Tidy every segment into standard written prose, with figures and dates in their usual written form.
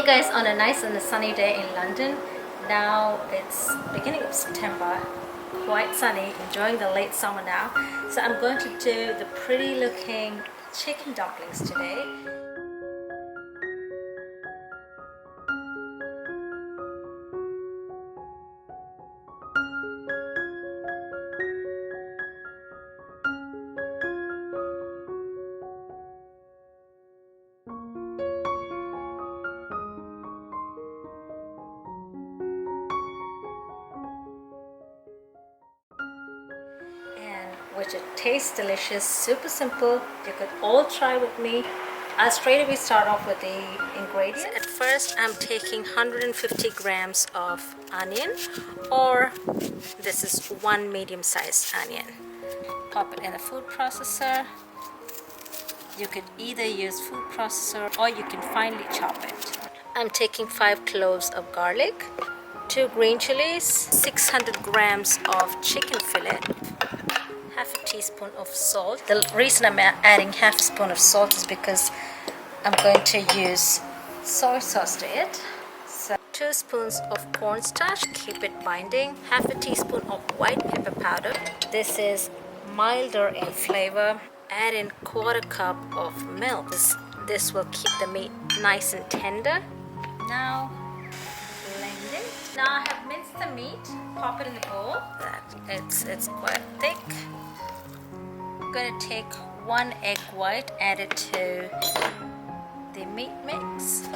Hey guys, on a nice and a sunny day in London. Now it's beginning of September, quite sunny, enjoying the late summer now. So I'm going to do the pretty looking chicken dumplings today. Which it tastes delicious, super simple. You could all try with me. I'll straight away start off with the ingredients. At first I'm taking 150 grams of onion, or this is one medium-sized onion. Pop it in a food processor. You could either use food processor or you can finely chop it. I'm taking 5 cloves of garlic, 2 green chilies, 600 grams of chicken fillet, half a teaspoon of salt. The reason I'm adding half a spoon of salt is because I'm going to use soy sauce to it. So 2 spoons of cornstarch, keep it binding. Half a teaspoon of white pepper powder. This is milder in flavor. Add in 1/4 cup of milk. This will keep the meat nice and tender. Now blend it. Now I have minced the meat. Pop it in the bowl. It's quite thick. I'm going to take 1 egg white, add it to the meat mix.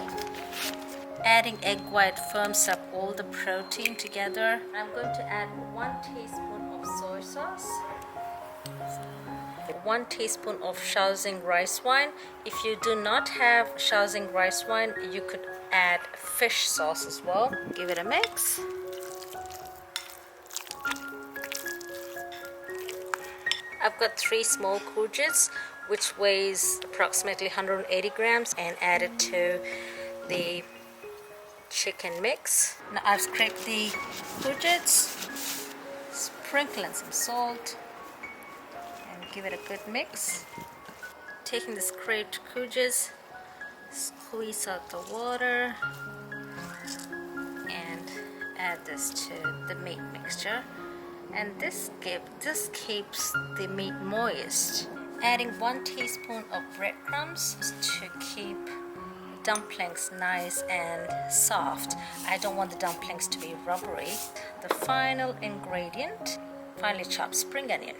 Adding egg white firms up all the protein together. I'm going to add 1 teaspoon of soy sauce, 1 teaspoon of Shaoxing rice wine. If you do not have Shaoxing rice wine, you could add fish sauce as well. Give it a mix. I've got 3 small courgettes, which weighs approximately 180 grams, and add it to the chicken mix. Now I've scraped the courgettes, sprinkle in some salt, and give it a good mix. Taking the scraped courgettes, squeeze out the water, and add this to the meat mixture. And this keeps the meat moist. Adding 1 teaspoon of breadcrumbs to keep dumplings nice and soft. I don't want the dumplings to be rubbery. The final ingredient, finely chopped spring onion.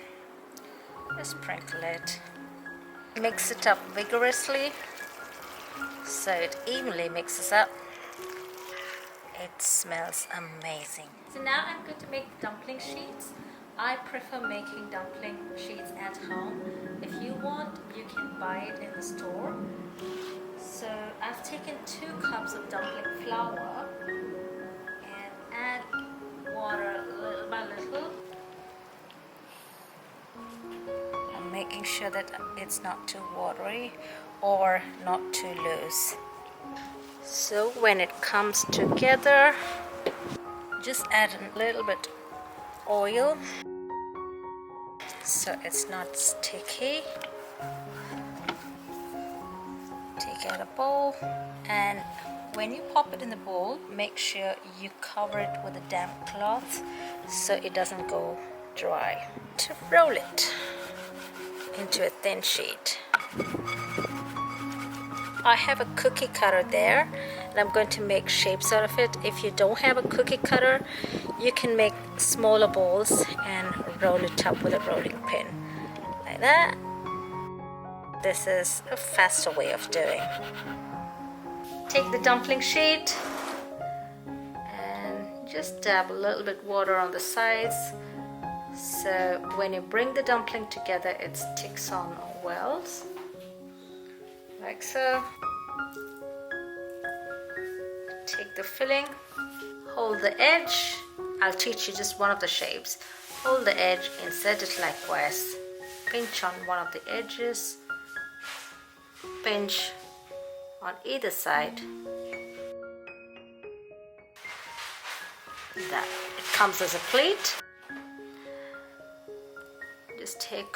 Just sprinkle it. Mix it up vigorously so it evenly mixes up. It smells amazing. So now I'm going to make dumpling sheets. I prefer making dumpling sheets at home. If you want, you can buy it in the store. So I've taken 2 cups of dumpling flour and add water little by little. I'm making sure that it's not too watery or not too loose. So when it comes together, just add a little bit oil so it's not sticky. Take out a bowl, and when you pop it in the bowl, make sure you cover it with a damp cloth so it doesn't go dry. To roll it into a thin sheet. I have a cookie cutter there, and I'm going to make shapes out of it. If you don't have a cookie cutter, you can make smaller balls and roll it up with a rolling pin, like that. This is a faster way of doing. Take the dumpling sheet and just dab a little bit water on the sides, so when you bring the dumpling together, it sticks on well. Like so. Take the filling, hold the edge. I'll teach you just one of the shapes. Hold the edge, insert it likewise. Pinch on one of the edges. Pinch on either side. That it comes as a plate. Just take,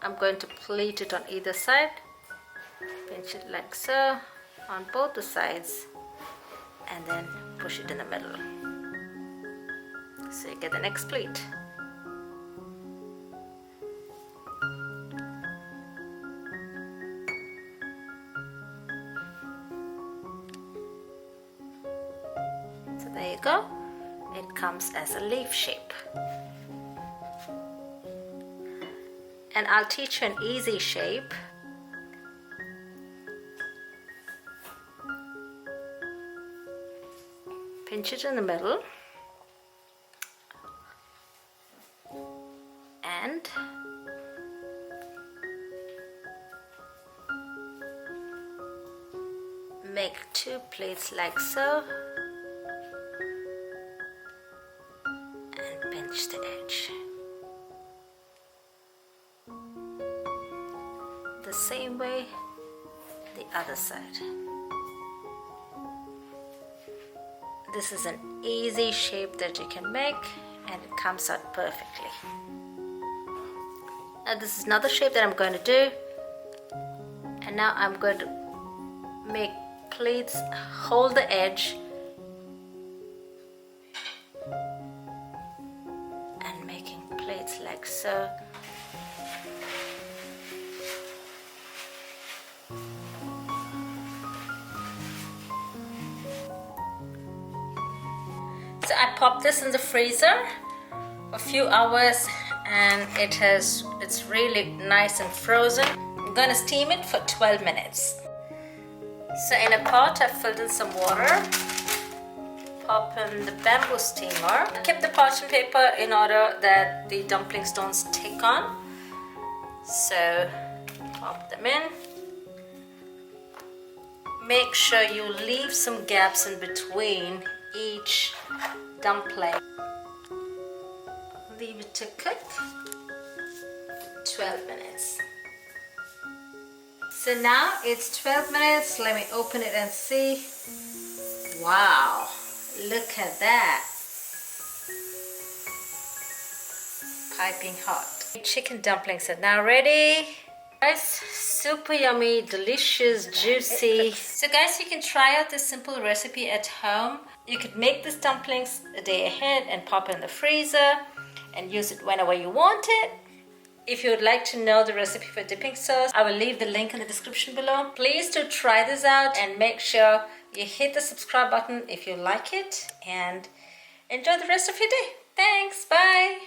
I'm going to pleat it on either side. Pinch it like so on both the sides. and then push it in the middle. So you get the next pleat. So there you go. It comes as a leaf shape. And I'll teach you an easy shape. Pinch it in the middle and make 2 plates like so and pinch the edge. The same way the other side. This is an easy shape that you can make and it comes out perfectly. Now this is another shape that I'm going to do, and now I'm going to make pleats, hold the edge and making plates like so. So I popped this in the freezer a few hours and it's really nice and frozen. I'm gonna steam it for 12 minutes. So in a pot I filled in some water, pop in the bamboo steamer. I kept the parchment paper in order that the dumplings don't stick on. So pop them in. Make sure you leave some gaps in between each dumpling. Leave it to cook 12 minutes. So now it's 12 minutes. Let me open it and see. Wow, look at that. Piping hot. Chicken dumplings are now ready. Guys, super yummy, delicious, juicy. So guys, you can try out this simple recipe at home. You could make these dumplings a day ahead and pop it in the freezer and use it whenever you want it. If you would like to know the recipe for dipping sauce, I will leave the link in the description below. Please do try this out and make sure you hit the subscribe button if you like it, and enjoy the rest of your day. Thanks, bye.